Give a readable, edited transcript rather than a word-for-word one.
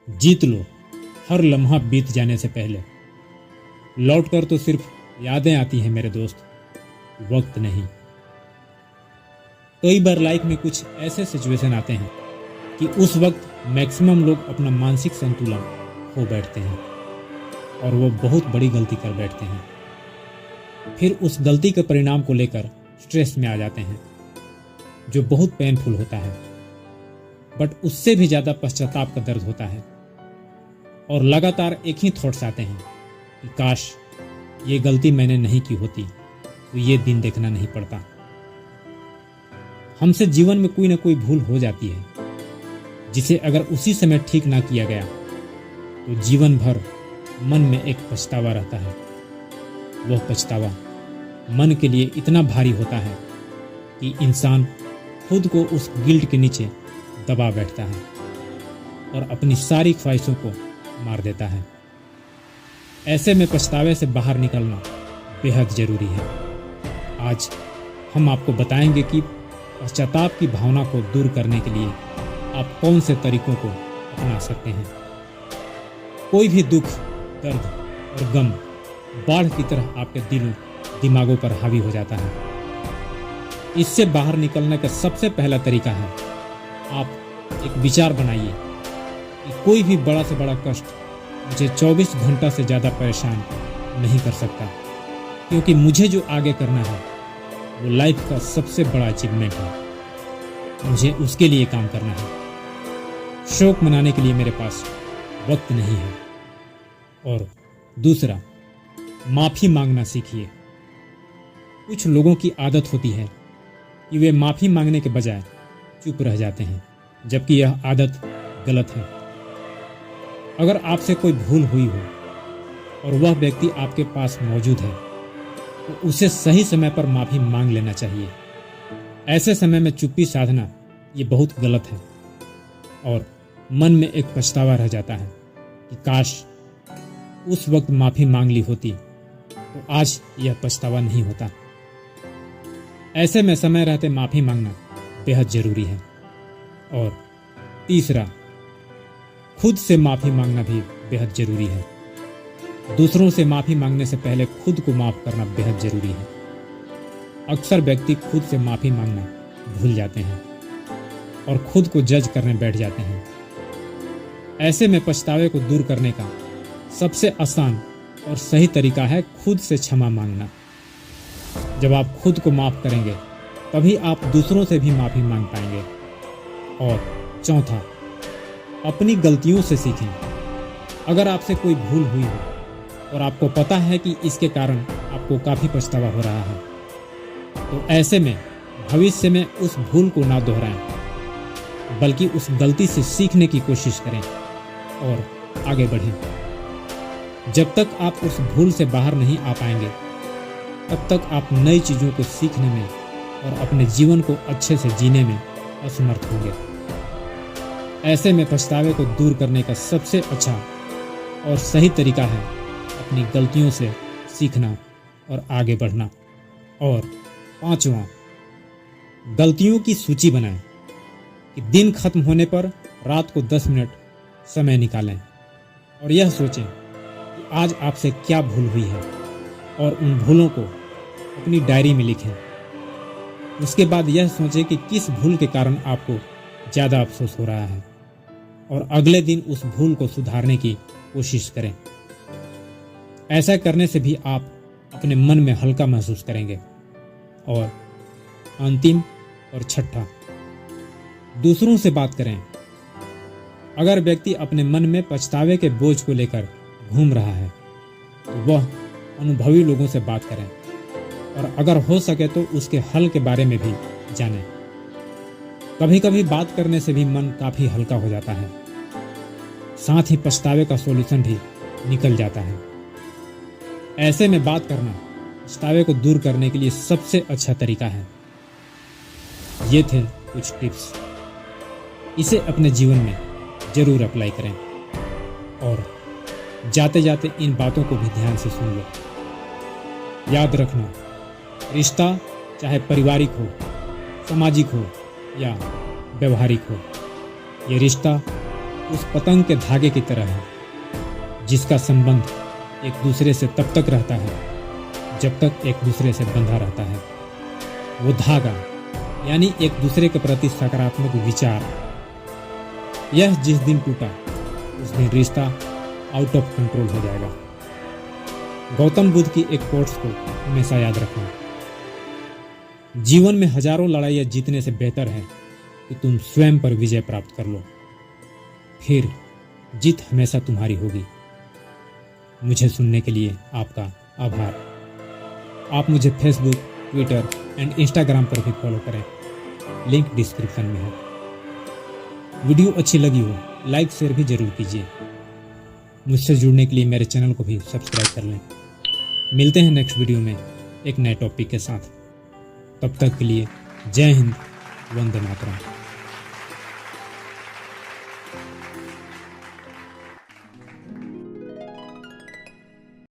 जीत लो हर लम्हा बीत जाने से पहले। लौट कर तो सिर्फ यादें आती हैं मेरे दोस्त, वक्त नहीं। कई बार लाइफ में कुछ ऐसे सिचुएशन आते हैं कि उस वक्त मैक्सिमम लोग अपना मानसिक संतुलन खो बैठते हैं और वो बहुत बड़ी गलती कर बैठते हैं। फिर उस गलती के परिणाम को लेकर स्ट्रेस में आ जाते हैं, जो बहुत पेनफुल होता है। बट उससे भी ज़्यादा पश्चाताप का दर्द होता है और लगातार एक ही थॉट्स आते हैं कि काश ये गलती मैंने नहीं की होती तो ये दिन देखना नहीं पड़ता। हमसे जीवन में कोई ना कोई भूल हो जाती है जिसे अगर उसी समय ठीक ना किया गया तो जीवन भर मन में एक पछतावा रहता है। वह पछतावा मन के लिए इतना भारी होता है कि इंसान खुद को उस गिल्ट के नीचे दबा बैठता है और अपनी सारी ख्वाहिशों को मार देता है। ऐसे में पछतावे से बाहर निकलना बेहद जरूरी है। आज हम आपको बताएंगे कि पश्चाताप की भावना को दूर करने के लिए आप कौन से तरीकों को अपना सकते हैं। कोई भी दुख, दर्द और गम बाढ़ की तरह आपके दिलों दिमागों पर हावी हो जाता है। इससे बाहर निकलने का सबसे पहला तरीका है, आप एक विचार बनाइए कि कोई भी बड़ा से बड़ा कष्ट मुझे 24 घंटा से ज़्यादा परेशान नहीं कर सकता, क्योंकि मुझे जो आगे करना है वो लाइफ का सबसे बड़ा अचीवमेंट है। मुझे उसके लिए काम करना है। शौक मनाने के लिए मेरे पास वक्त नहीं है। और दूसरा, माफ़ी मांगना सीखिए। कुछ लोगों की आदत होती है कि वे माफ़ी मांगने के बजाय चुप रह जाते हैं, जबकि यह आदत गलत है। अगर आपसे कोई भूल हुई हो और वह व्यक्ति आपके पास मौजूद है तो उसे सही समय पर माफ़ी मांग लेना चाहिए। ऐसे समय में चुप्पी साधना ये बहुत गलत है और मन में एक पछतावा रह जाता है कि काश उस वक्त माफ़ी मांग ली होती तो आज यह पछतावा नहीं होता। ऐसे में समय रहते माफ़ी मांगना बेहद जरूरी है। और तीसरा, खुद से माफ़ी मांगना भी बेहद जरूरी है। दूसरों से माफ़ी मांगने से पहले खुद को माफ़ करना बेहद जरूरी है। अक्सर व्यक्ति खुद से माफ़ी मांगना भूल जाते हैं और खुद को जज करने बैठ जाते हैं। ऐसे में पछतावे को दूर करने का सबसे आसान और सही तरीका है खुद से क्षमा मांगना। जब आप खुद को माफ़ करेंगे तभी आप दूसरों से भी माफ़ी मांग पाएंगे। और चौथा, अपनी गलतियों से सीखें। अगर आपसे कोई भूल हुई हो और आपको पता है कि इसके कारण आपको काफ़ी पछतावा हो रहा है तो ऐसे में भविष्य में उस भूल को ना दोहराएं, बल्कि उस गलती से सीखने की कोशिश करें और आगे बढ़ें। जब तक आप उस भूल से बाहर नहीं आ पाएंगे तब तक आप नई चीज़ों को सीखने में और अपने जीवन को अच्छे से जीने में असमर्थ होंगे। ऐसे में पछतावे को दूर करने का सबसे अच्छा और सही तरीका है अपनी गलतियों से सीखना और आगे बढ़ना। और पांचवा, गलतियों की सूची बनाएं कि दिन खत्म होने पर रात को 10 मिनट समय निकालें और यह सोचें कि आज आपसे क्या भूल हुई है और उन भूलों को अपनी डायरी में लिखें। उसके बाद यह सोचें कि किस भूल के कारण आपको ज़्यादा अफसोस हो रहा है और अगले दिन उस भूल को सुधारने की कोशिश करें। ऐसा करने से भी आप अपने मन में हल्का महसूस करेंगे। और अंतिम और छठा, दूसरों से बात करें। अगर व्यक्ति अपने मन में पछतावे के बोझ को लेकर घूम रहा है तो वह अनुभवी लोगों से बात करें और अगर हो सके तो उसके हल के बारे में भी जानें। कभी कभी बात करने से भी मन काफ़ी हल्का हो जाता है, साथ ही पछतावे का सॉल्यूशन भी निकल जाता है। ऐसे में बात करना पछतावे को दूर करने के लिए सबसे अच्छा तरीका है। ये थे कुछ टिप्स, इसे अपने जीवन में जरूर अप्लाई करें और जाते जाते इन बातों को भी ध्यान से सुन लो। याद रखना, रिश्ता चाहे पारिवारिक हो, सामाजिक हो या व्यवहारिक हो, ये रिश्ता उस पतंग के धागे की तरह है जिसका संबंध एक दूसरे से तब तक रहता है जब तक एक दूसरे से बंधा रहता है। वो धागा यानी एक दूसरे के प्रति सकारात्मक विचार, यह जिस दिन टूटा उस दिन रिश्ता आउट ऑफ कंट्रोल हो जाएगा। गौतम बुद्ध की एक कोट्स को हमेशा याद रखना, जीवन में हजारों लड़ाइयाँ जीतने से बेहतर है कि तुम स्वयं पर विजय प्राप्त कर लो, फिर जीत हमेशा तुम्हारी होगी। मुझे सुनने के लिए आपका आभार। आप मुझे फेसबुक, ट्विटर एंड इंस्टाग्राम पर भी फॉलो करें, लिंक डिस्क्रिप्शन में है। वीडियो अच्छी लगी हो लाइक शेयर भी जरूर कीजिए। मुझसे जुड़ने के लिए मेरे चैनल को भी सब्सक्राइब कर लें। मिलते हैं नेक्स्ट वीडियो में एक नए टॉपिक के साथ। तब तक के लिए जय हिंद, वंदे मातरम।